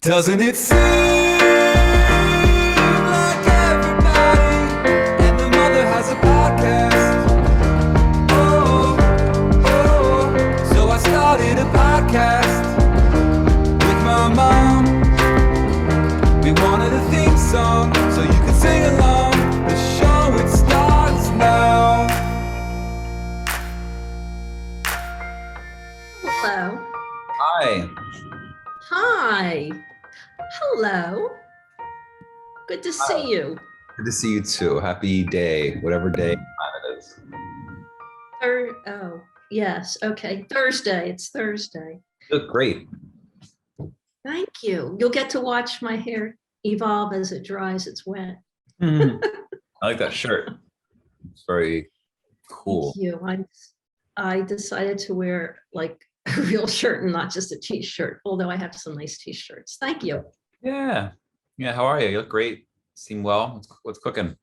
Doesn't it seem like everybody and their mother has a podcast? Oh, oh, so I started a podcast with my mom. We wanted a theme song so you could sing along. The show, it starts now. Hello. Hi. Hi. Hello. Good to see you. Good to see you too. Happy day, whatever day it is. Oh, yes. Okay. Thursday. It's Thursday. You look great. Thank you. You'll get to watch my hair evolve as it dries. It's wet. I like that shirt. It's very cool. Thank you. I decided to wear like a real shirt and not just a t-shirt, although I have some nice t-shirts. Thank you. Yeah. Yeah. How are you? You look great. Seem well. What's cooking?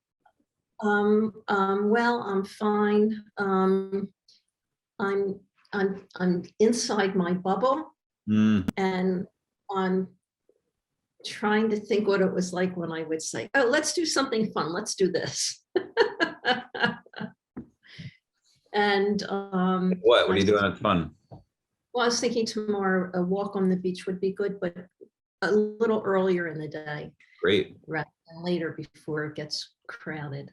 Well, I'm fine. I'm inside my bubble. And I'm trying to think what it was like when I would say, oh, let's do something fun. Let's do this. And What are you doing? It's fun. well, I was thinking tomorrow a walk on the beach would be good, but a little earlier in the day Great. rather than later before it gets crowded.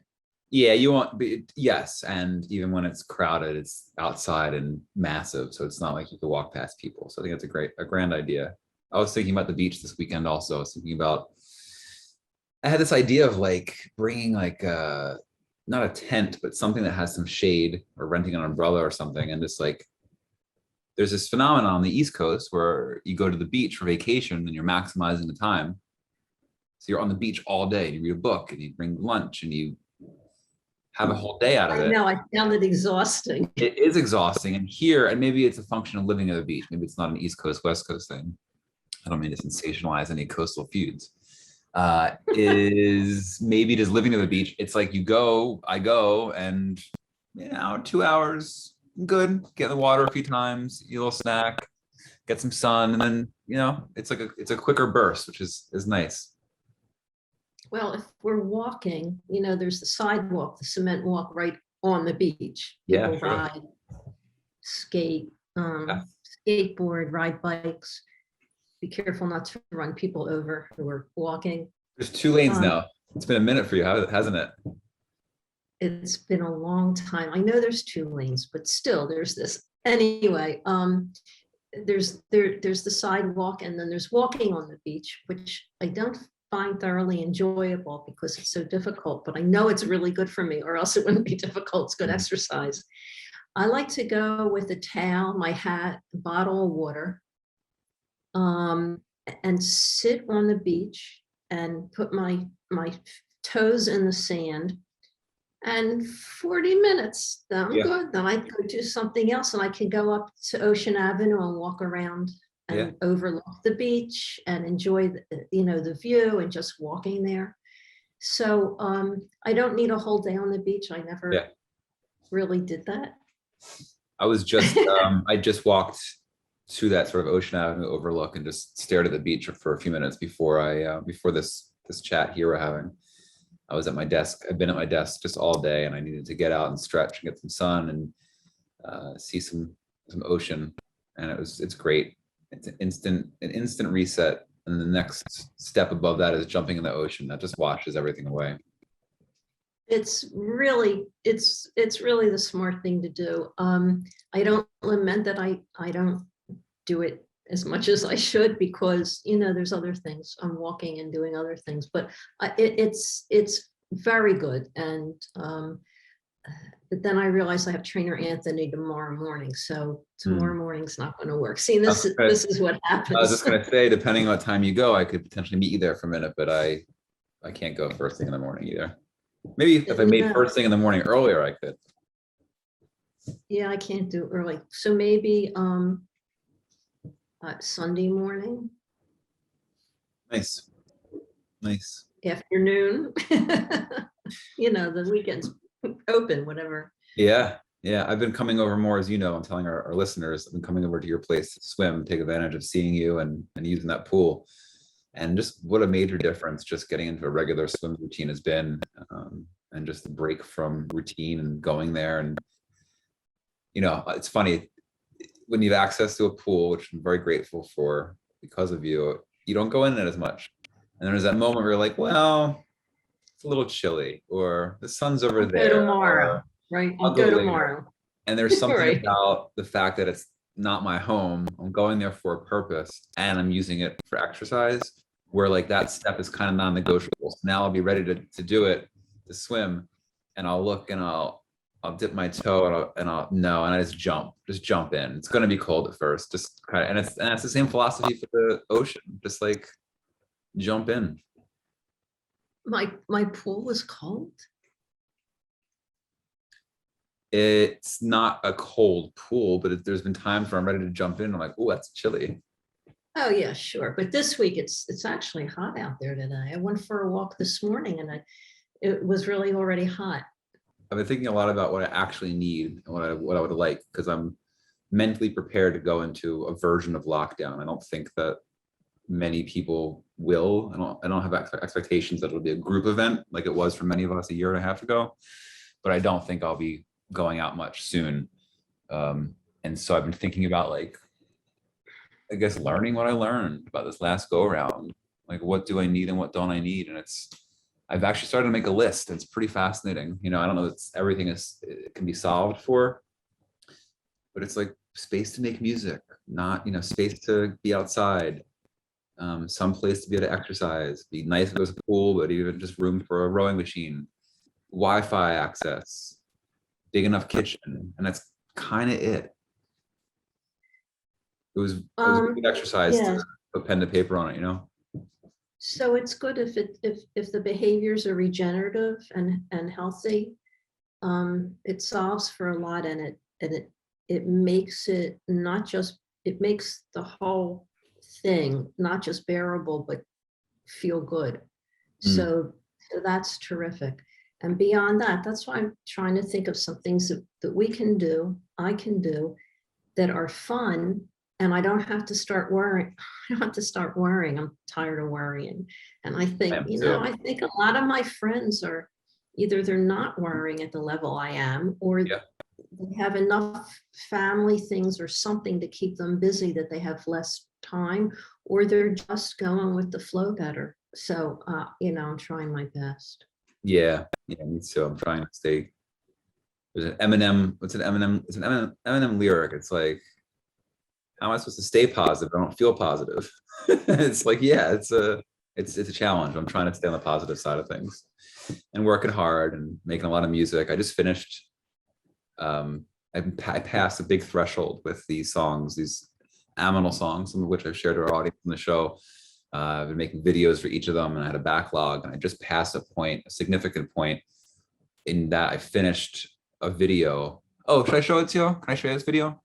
Yeah, you want, yes. And even when it's crowded, it's outside and massive. So it's not like you can walk past people. So I think that's a grand idea. I was thinking about the beach this weekend also. I was thinking about, I had this idea of like bringing like not a tent, but something that has some shade, or renting an umbrella or something. And just like, there's this phenomenon on the East Coast where you go to the beach for vacation and you're maximizing the time. So you're on the beach all day and you read a book and you bring lunch and you have a whole day out of it. I know, I found it exhausting. It is exhausting. And here, and maybe it's a function of living at the beach. Maybe it's not an East Coast, West Coast thing. I don't mean to sensationalize any coastal feuds. Is maybe just living at the beach. It's like I go, and 2 hours, good. Get in the water a few times, eat a little snack, get some sun, and then it's a quicker burst, which is nice. Well, if we're walking, there's the sidewalk, the cement walk right on the beach. Yeah, People sure. ride, skate, skateboard, ride bikes. Be careful not to run people over who are walking. There's 2 lanes now. It's been a minute for you, hasn't it? It's been a long time. I know there's 2 lanes, but still there's this. Anyway, there's the sidewalk, and then there's walking on the beach, which I don't find thoroughly enjoyable because it's so difficult, but I know it's really good for me, or else it wouldn't be difficult. It's good exercise. I like to go with a towel, my hat, a bottle of water, and sit on the beach and put my toes in the sand. And 40 minutes, then I'm good. Then I go do something else, and I can go up to Ocean Avenue and walk around and overlook the beach and enjoy the view and just walking there. So I don't need a whole day on the beach. I never really did that. I was just I just walked to that sort of Ocean Avenue overlook and just stared at the beach for a few minutes before before this chat here we're having. I was at my desk. I've been at my desk just all day, and I needed to get out and stretch and get some sun and see some ocean. And it's great. It's an instant reset. And the next step above that is jumping in the ocean. That just washes everything away. It's really the smart thing to do. I don't lament that I don't do it as much as I should, because there's other things. I'm walking and doing other things, but it's very good. And but then I realized I have trainer Anthony tomorrow morning, so tomorrow morning's not going to work. See, this is what happens. I was just going to say, depending on what time you go, I could potentially meet you there for a minute, but I can't go first thing in the morning either. Maybe if I made first thing in the morning earlier, I could. Yeah, I can't do early. So maybe Sunday morning. Nice. Afternoon. The weekend's open, whatever. Yeah. I've been coming over more, as you know. I'm telling our listeners, I've been coming over to your place to swim, take advantage of seeing you and using that pool. And just what a major difference just getting into a regular swim routine has been, and just the break from routine and going there. And it's funny when you have access to a pool, which I'm very grateful for because of you. You don't go in it as much, and there's that moment where you're like, well, it's a little chilly, or the sun's over I'll go there, tomorrow, or right? I'll I'll go go later. tomorrow. And there's something Right. about the fact that it's not my home. I'm going there for a purpose and I'm using it for exercise, where like that step is kind of non-negotiable. So now I'll be ready to do it, to swim, and I'll look and I'll dip my toe and I just jump in. It's going to be cold at first, just kind of, and it's the same philosophy for the ocean, just like jump in. My pool was cold. It's not a cold pool, but there's been times where I'm ready to jump in. I'm like, oh, that's chilly. Oh yeah, sure. But this week it's actually hot out there today. I went for a walk this morning and it was really already hot. I've been thinking a lot about what I actually need and what I would like, because I'm mentally prepared to go into a version of lockdown. I don't think that many people will. I don't have expectations that it'll be a group event like it was for many of us a year and a half ago, but I don't think I'll be going out much soon. And so I've been thinking about, like, I guess, learning what I learned about this last go around. Like, what do I need and what don't I need? And I've actually started to make a list. It's pretty fascinating. I don't know that everything it can be solved for, but it's like space to make music, not, space to be outside, some place to be able to exercise, be nice if there's a pool, but even just room for a rowing machine, Wi-Fi access, big enough kitchen, and that's kind of it. It was a good exercise yeah. to put pen to paper on it, So it's good if the behaviors are regenerative and healthy. It solves for a lot, and it makes it not just, it makes the whole thing not just bearable but feel good. So that's terrific. And beyond that, that's why I'm trying to think of some things that we can do, I can do, that are fun, and I don't have to start worrying. I don't have to start worrying. I'm tired of worrying. And I think, I think a lot of my friends are either they're not worrying at the level I am, or they have enough family things or something to keep them busy that they have less time, or they're just going with the flow better. So, I'm trying my best. Yeah, me too. I'm trying to stay. There's an Eminem. It's an Eminem lyric. It's like, how am I supposed to stay positive? I don't feel positive. It's like, it's a challenge. I'm trying to stay on the positive side of things and working hard and making a lot of music. I just finished. I passed a big threshold with these songs, these Aminal songs, some of which I've shared to our audience in the show. I've been making videos for each of them, and I had a backlog, and I just passed a significant point in that I finished a video. Oh, should I show it to you? Can I show you this video?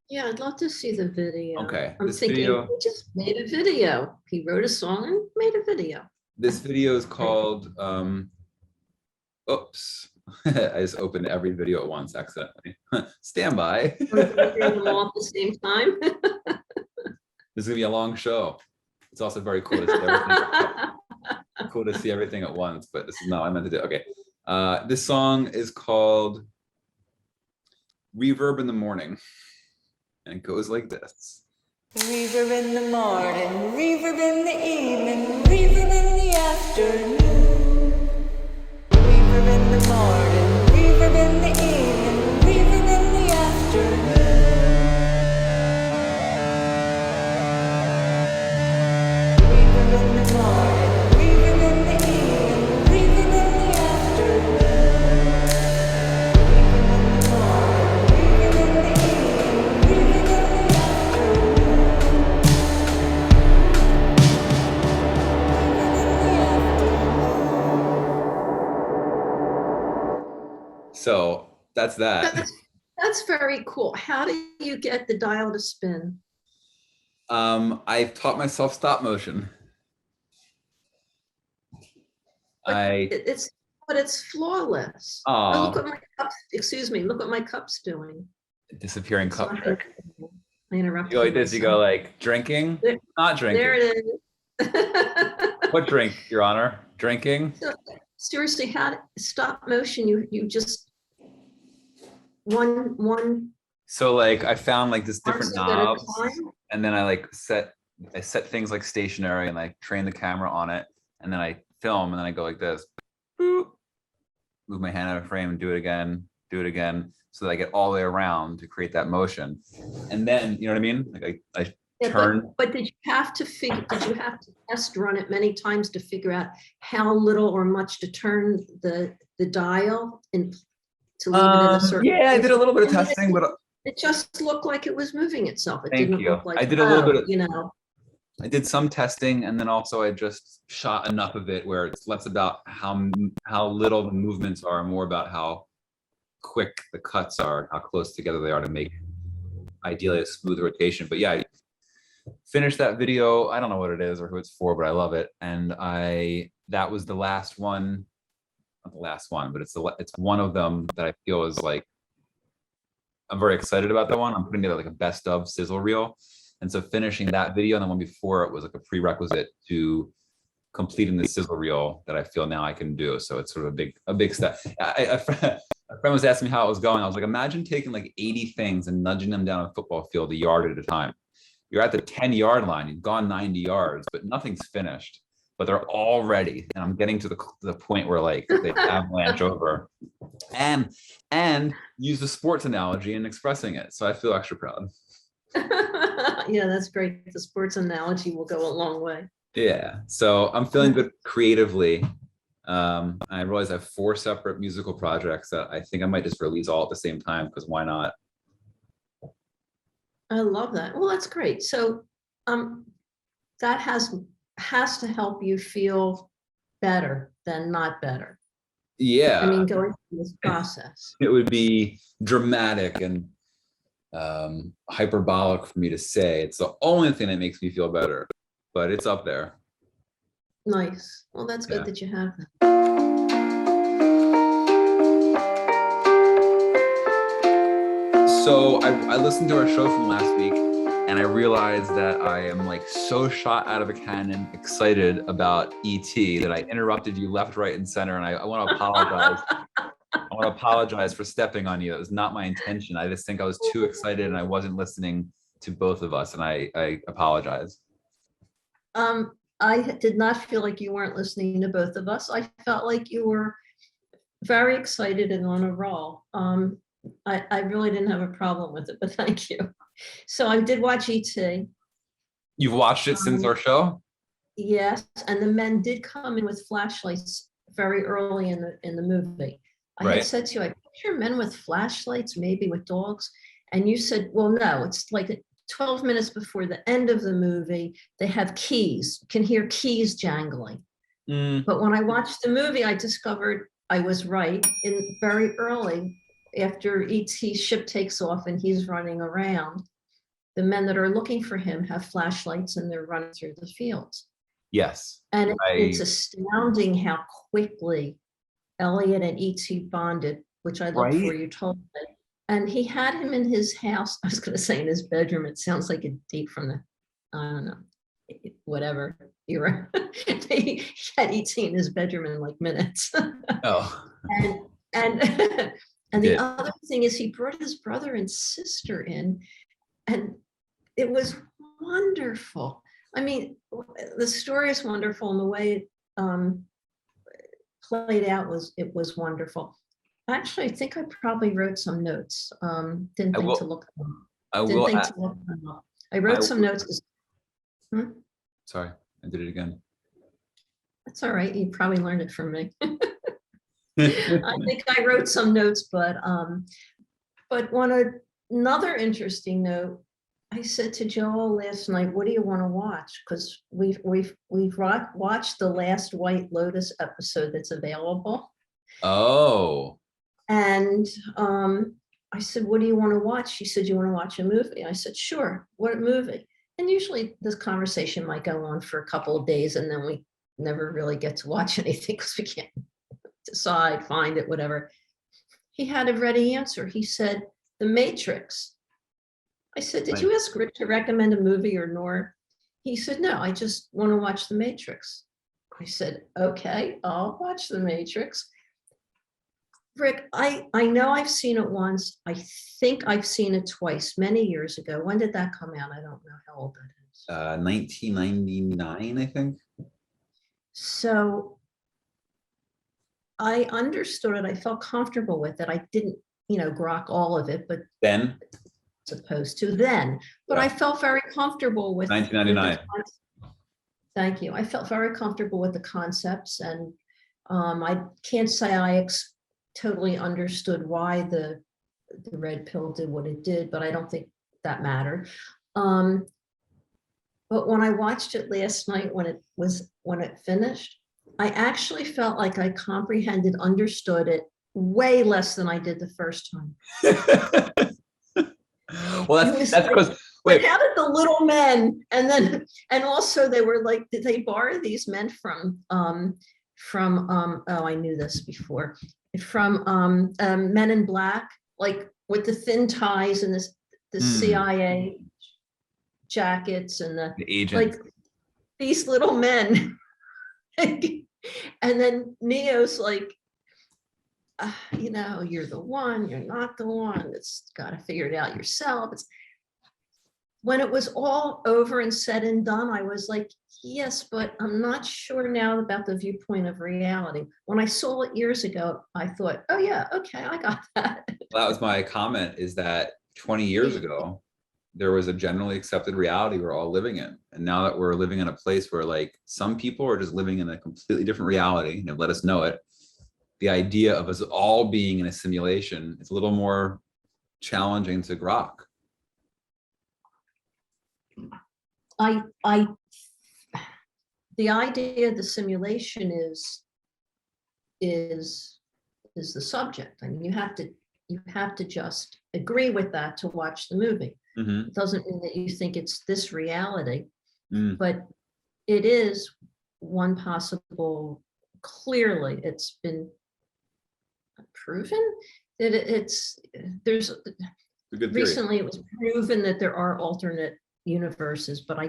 Yeah, I'd love to see the video. Okay. I'm thinking he just made a video. He wrote a song and made a video. This video is called, oops. I just opened every video at once accidentally. Stand by. Them all at the same time. This is gonna be a long show. It's also very cool to see everything at once, but this is not what I meant to do. Okay. This song is called Reverb in the Morning, and it goes like this. Reverb in the morning, reverb in the evening, reverb in the afternoon. Reverb in the morning, reverb in the evening, reverb in the afternoon. Reverb in the morning, reverb in the evening, reverb in the afternoon. Reverb in the morning, reverb in the evening, reverb in the So that's that. That's very cool. How do you get the dial to spin? I've taught myself stop motion. It's flawless. Oh, look what my cups, excuse me, look what my cup's doing. Disappearing cup trick. I interrupted. You go like this, you go like drinking, not drinking. There it is. What drink, Your Honor? Drinking? So, seriously, how stop motion? You just one So like I found like this different arm at a knobs, time? and then I set things like stationary and I train the camera on it, and then I film, and then I go like this, boop, move my hand out of frame and do it again, so that I get all the way around to create that motion. And then, you know what I mean? Like I Yeah, turn. but did you have to test run it many times to figure out how little or much to turn the dial and to leave it in a certain? Yeah, I did a little bit of place? testing, but It just looked like it was moving itself. It thank didn't you. look like, I did a little bit of, you know. I did some testing, and then also I just shot enough of it where it's less about how little the movements are, and more about how quick the cuts are, how close together they are to make ideally a smooth rotation. But yeah, I finished that video. I don't know what it is or who it's for, but I love it. And that was the last one, not the last one, but it's one of them that I feel is like, I'm very excited about that one. I'm putting together like a best of sizzle reel. And so finishing that video and the one before it was like a prerequisite to completing the sizzle reel that I feel now I can do. So it's sort of a big step. A friend was asking me how it was going. I was like, imagine taking like 80 things and nudging them down a football field a yard at a time. You're at the 10-yard line, you've gone 90 yards, but nothing's finished, but they're all ready. And I'm getting to the point where like they avalanche over, and use the sports analogy in expressing it. So I feel extra proud. Yeah, that's great. The sports analogy will go a long way. Yeah, so I'm feeling good creatively. I realize I have 4 separate musical projects that I think I might just release all at the same time, because why not? I love that. Well, that's great. So that has to help you feel better than not better. Yeah, I mean, going through this process. it would be dramatic and hyperbolic for me to say it's the only thing that makes me feel better, but it's up there. Nice. Well, that's good Yeah. that you have that. So I listened to our show from last week, and I realized that I am like so shot out of a cannon excited about ET that I interrupted you left, right, and center. And I want to apologize. I want to apologize for stepping on you. It was not my intention. I just think I was too excited and I wasn't listening to both of us, and I apologize. I did not feel like you weren't listening to both of us. I felt like you were very excited and on a roll. I really didn't have a problem with it, but thank you. So I did watch ET. You've watched it since our show? Yes, and the men did come in with flashlights very early in the movie. I Right. had said to you, I picture men with flashlights, maybe with dogs, and you said, well, no, it's like 12 minutes before the end of the movie, they have keys, you can hear keys jangling. But when I watched the movie, I discovered I was right. In very early, after ET's ship takes off and he's running around, the men that are looking for him have flashlights and they're running through the fields. Yes. And it's astounding how quickly Elliot and ET bonded, which I looked for, Right. you told me. And he had him in his house. I was going to say in his bedroom. It sounds like a deep from the, I don't know, whatever era. He had ET in his bedroom in like minutes. Oh. And and Yeah. the other thing is he brought his brother and sister in, and it was wonderful. I mean, the story is wonderful, and the way it played out was wonderful. Actually, I think I probably wrote some notes. Didn't I think will- to look them up. I Didn't will. think to look them up. I wrote some notes. Sorry, I did it again. That's all right. You probably learned it from me. I think I wrote some notes, but another interesting note, I said to Joel last night, what do you want to watch? Because we've watched the last White Lotus episode that's available. Oh. And I said, what do you want to watch? She said, you want to watch a movie? I said, sure. What movie? And usually this conversation might go on for a couple of days and then we never really get to watch anything because we can't decide, find it, whatever. He had a ready answer. He said, The Matrix. I said, did you ask Rick to recommend a movie or Nor? He said, no, I just want to watch The Matrix. I said, okay, I'll watch The Matrix. Rick, I know I've seen it once. I think I've seen it twice, many years ago. When did that come out? I don't know how old that is. 1999, I think. So I understood it. I felt comfortable with it. I didn't, grok all of it, but Then supposed to then. But I Yeah. felt very comfortable with. 1999. Thank you. I felt very comfortable with the concepts, and I can't say I totally understood why the red pill did what it did, but I don't think that mattered. But when I watched it last night, when it finished, I actually felt like I comprehended, understood it way less than I did the first time. Well, It was that's like- because Like, wait, how did the little men, and also they were like, did they borrow these men from I knew this before, from Men in Black, like with the thin ties and the Hmm. CIA jackets and the, the agent. like, these little men. And then Neo's like, you're the one, you're not the one, it's got to figure it out yourself. When it was all over and said and done, I was like, yes, but I'm not sure now about the viewpoint of reality. When I saw it years ago, I thought, oh yeah, okay, I got that. That was my comment, is that 20 years ago, there was a generally accepted reality we're all living in. And now that we're living in a place where like some people are just living in a completely different reality and have let us know it, the idea of us all being in a simulation is a little more challenging to grok. The idea of the simulation is the subject. I mean, you have to just agree with that to watch the movie. Mhm. It doesn't mean that you think it's this reality, Mm. but it is one possible. Clearly, it's been proven that there's It's a good theory. recently it was proven that there are alternate universes, but I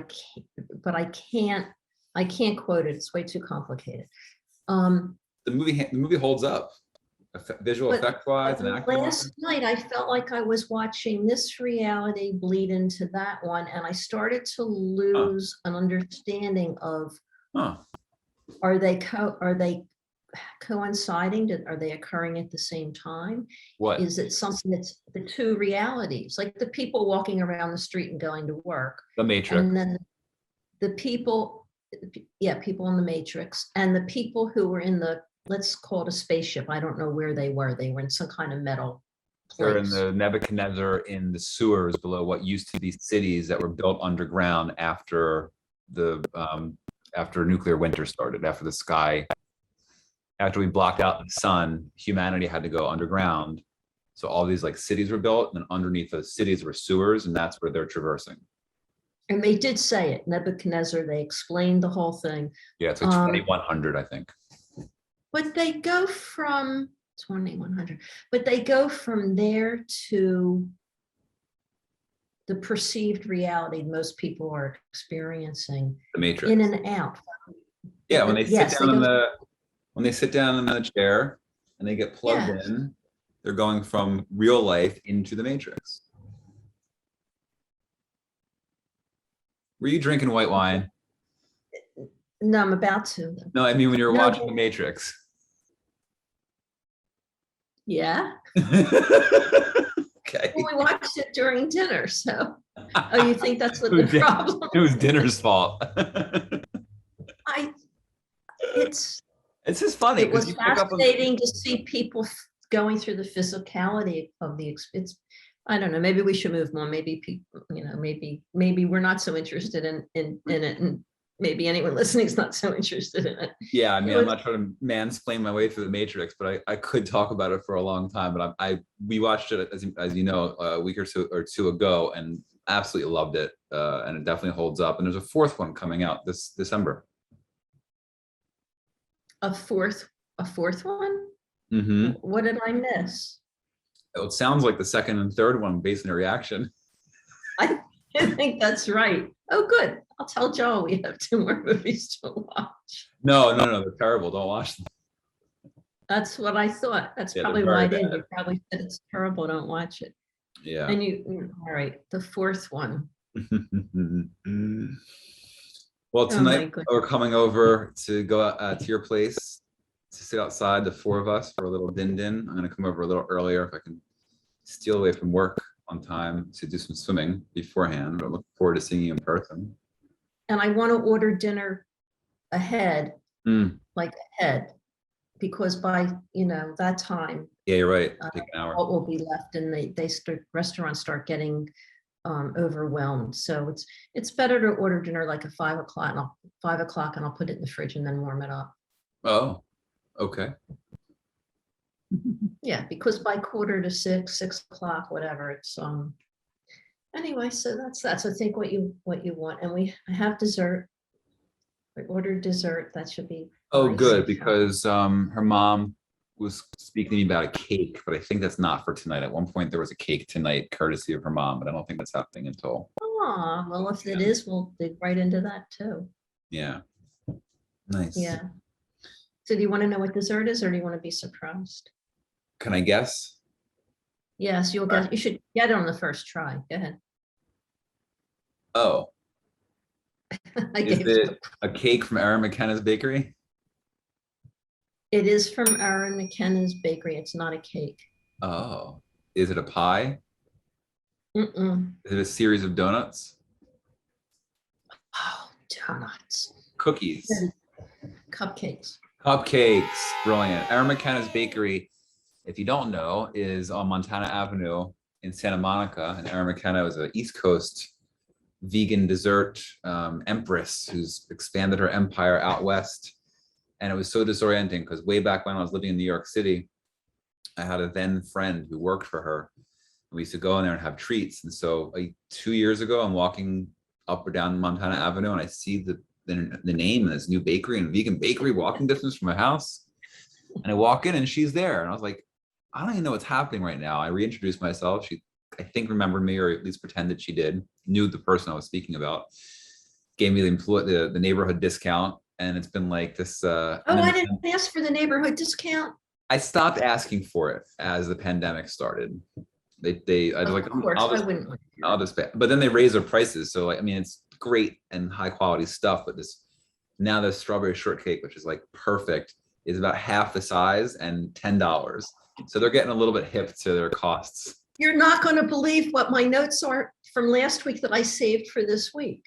can't quote it. It's way too complicated. The movie holds up, visual But- effect wise and acting wise. Last night, I felt like I was watching this reality bleed into that one, and I started to lose an understanding of, Huh. are they coinciding? Are they occurring at the same time? What? Is it something that's the two realities, like the people walking around the street and going to work, The Matrix. and then the people, people in the Matrix, and the people who were in the, let's call it a spaceship. I don't know where they were. They were in some kind of metal They're in place. the Nebuchadnezzar in the sewers below what used to be cities that were built underground after after nuclear winter started, after we blocked out the sun, humanity had to go underground. So all these like cities were built, and underneath those cities were sewers, and that's where they're traversing. And they did say it, Nebuchadnezzar, they explained the whole thing. Yeah, it's like 2100, I think. But they go from 2100, but they go from there to the perceived reality most people are experiencing The Matrix. in and out. Yeah, when they Yes, sit they down in go- the chair and they get plugged Yes. in, they're going from real life into the Matrix. Were you drinking white wine? No, I'm about to. No, I mean when you were No. watching the Matrix. Yeah. Okay. Well, we watched it during dinner, so. Oh, you think that's what It the was din- problem? It was dinner's fault. It's, It's just funny it was because you pick up on fascinating to see people going through the physicality of it's, I don't know, maybe we should move on. Maybe people, maybe we're not so interested in it, and maybe anyone listening is not so interested in it. Yeah, I mean, It I'm was- not trying to mansplain my way through the Matrix, but I could talk about it for a long time. But we watched it as you know a week or two ago, and absolutely loved it, and it definitely holds up. And there's a fourth one coming out this December. A fourth one? Mm-hmm. What did I miss? It sounds like the second and third one based on your reaction. I think that's right. Oh, good. I'll tell Joe we have 2 more movies to watch. No, they're terrible. Don't watch them. That's what I thought. That's Yeah, they're probably why I very didn't. bad. You probably said it's terrible, don't watch it. Yeah. And all right, the 4th one. Well, Oh my tonight goodness. we're coming over to go to your place to sit outside, the 4 of us, for a little din. I'm gonna come over a little earlier if I can steal away from work on time to do some swimming beforehand. But I look forward to seeing you in person. And I want to order dinner ahead, Mm, like ahead, because by, that time, yeah, you're right. Take an hour. what will be left and restaurants start getting overwhelmed. So it's better to order dinner like at 5 o'clock and I'll put it in the fridge and then warm it up. Oh, okay. Yeah, because by 5:45, 6 o'clock, whatever, it's anyway, so that's I think what you want. And I have dessert. I ordered dessert. That should be Oh, nice. good, because her mom was speaking to me about a cake, but I think that's not for tonight. At one point, there was a cake tonight courtesy of her mom, but I don't think that's happening until, Oh, well, if it Yeah. is, we'll dig right into that too. yeah. Nice. Yeah. So do you want to know what dessert is or do you want to be surprised? Can I guess? Yes, you'll get, you should get it on the first try. Go ahead. Oh, I is gave it a cake from Erin McKenna's bakery? It is from Erin McKenna's bakery. It's not a cake. Oh, is it a pie? Mm-mm. Is it a series of donuts? Oh, donuts. Cookies? Cupcakes. Cupcakes, brilliant. Erin McKenna's bakery, if you don't know, is on Montana Avenue in Santa Monica. And Erin McKenna was an East Coast vegan dessert empress who's expanded her empire out west. And it was so disorienting because way back when I was living in New York City, I had a then friend who worked for her. We used to go in there and have treats. And so 2 years ago, I'm walking up or down Montana Avenue and I see the name of this new bakery and vegan bakery walking distance from my house. And I walk in and she's there. And I was like, I don't even know what's happening right now. I reintroduced myself. She, I think, remembered me, or at least pretended she did, knew the person I was speaking about, gave me the neighborhood discount. And it's been like this. Oh, I didn't ask for the neighborhood discount. I stopped asking for it as the pandemic started. I was like, Of course, I'll I just, wouldn't. I'll just pay. But then they raise their prices. So like, I mean, it's great and high quality stuff, but now the strawberry shortcake, which is like perfect, is about half the size and $10. So they're getting a little bit hip to their costs. You're not going to believe what my notes are from last week that I saved for this week.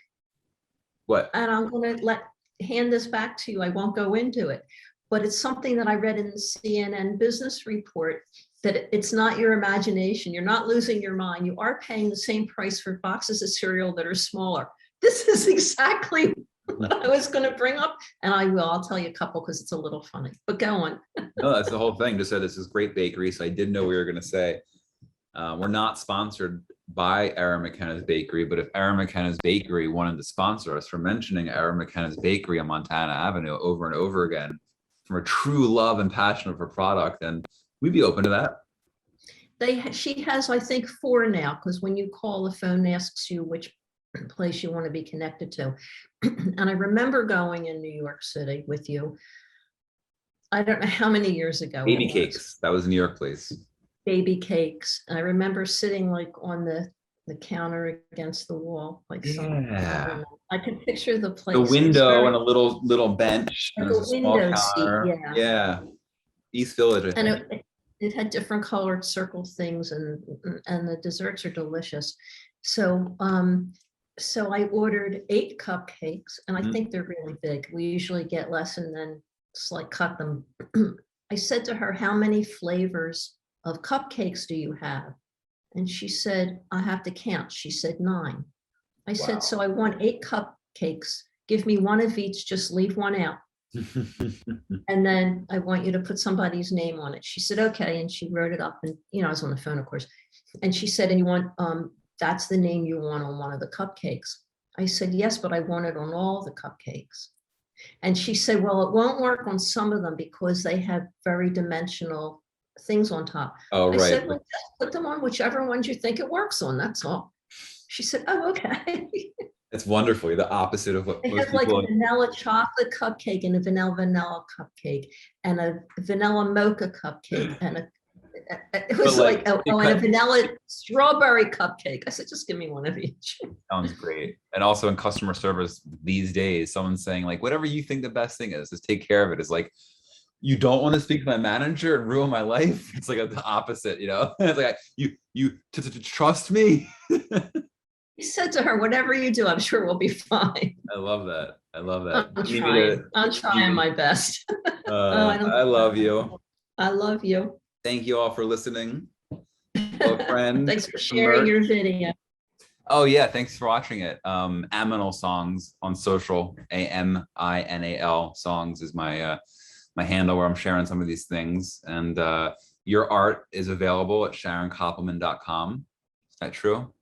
What? And I'm going to hand this back to you. I won't go into it, but it's something that I read in the CNN business report, that it's not your imagination. You're not losing your mind. You are paying the same price for boxes of cereal that are smaller. This is exactly what I was going to bring up. And I'll tell you a couple because it's a little funny, but go on. No, that's the whole thing. Just said this is great bakery. So I did know we were going to say, we're not sponsored by Erin McKenna's bakery, but if Erin McKenna's bakery wanted to sponsor us for mentioning Erin McKenna's bakery on Montana Avenue over and over again from a true love and passion of her product, then we'd be open to that. She has, I think, 4 now, because when you call, the phone asks you which place you want to be connected to. And I remember going in New York City with you. I don't know how many years ago. Baby it was. Cakes. That was a New York place. Baby Cakes. I remember sitting like on the counter against the wall, like Yeah. I can picture the place. The It was window very- and a little bench. Like And there's a a small window seat, counter. yeah. Yeah. East Village, I And think. it had different colored circle things, and the desserts are delicious. So so I ordered 8 cupcakes, and I Mhm. think they're really big. We usually get less and then just like cut them. I said to her, how many flavors of cupcakes do you have? And she said, I have to count. She said 9. I Wow. said, so I want 8 cupcakes. Give me 1 of each, just leave 1 out. And then I want you to put somebody's name on it. She said, okay. And she wrote it up, and, I was on the phone, of course. And she said, and you want, that's the name you want on one of the cupcakes. I said, yes, but I want it on all the cupcakes. And she said, well, it won't work on some of them because they have very dimensional things on top. Oh, I right. said, well, just put them on whichever ones you think it works on. That's all. She said, oh, okay. It's wonderful. You're the opposite of what They most have like people. a vanilla chocolate cupcake and a vanilla cupcake and a vanilla mocha cupcake and it was But, like, like, oh, it and a cut- vanilla strawberry cupcake. I said, just give me one of each. Sounds great. And also in customer service these days, someone's saying like, whatever you think the best thing is, just take care of it. It's like, you don't want to speak to my manager and ruin my life. It's like the opposite, you know? It's like, you trust me. He said to her, whatever you do, I'm sure we'll be fine. I love that. I love that. I'm You need me trying. I'm trying my best. I don't- I love you. I love you. Thank you all for listening. Hello, friend. Thanks for sharing your video. Oh yeah, thanks for watching it. Aminal Songs on social, AMINAL Songs is my my handle where I'm sharing some of these things. And your art is available at SharonKoppelman.com. Is that true?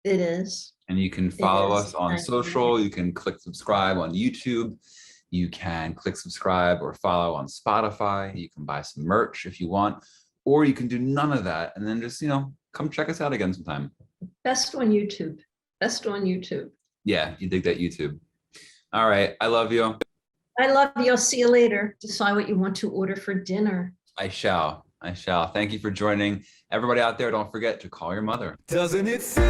It is. And you can follow is. us on Thank you. social. You can click subscribe on YouTube. You can click subscribe or follow on Spotify. You can buy some merch if you want, or you can do none of that and then just, you know, come check us out again sometime. Best on YouTube. Best on YouTube. Yeah, you dig that YouTube. All right, I love you. I love you. I'll see you later. Decide what you want to order for dinner. I shall. I shall. Thank you for joining. Everybody out there, don't forget to call your mother. Doesn't it feel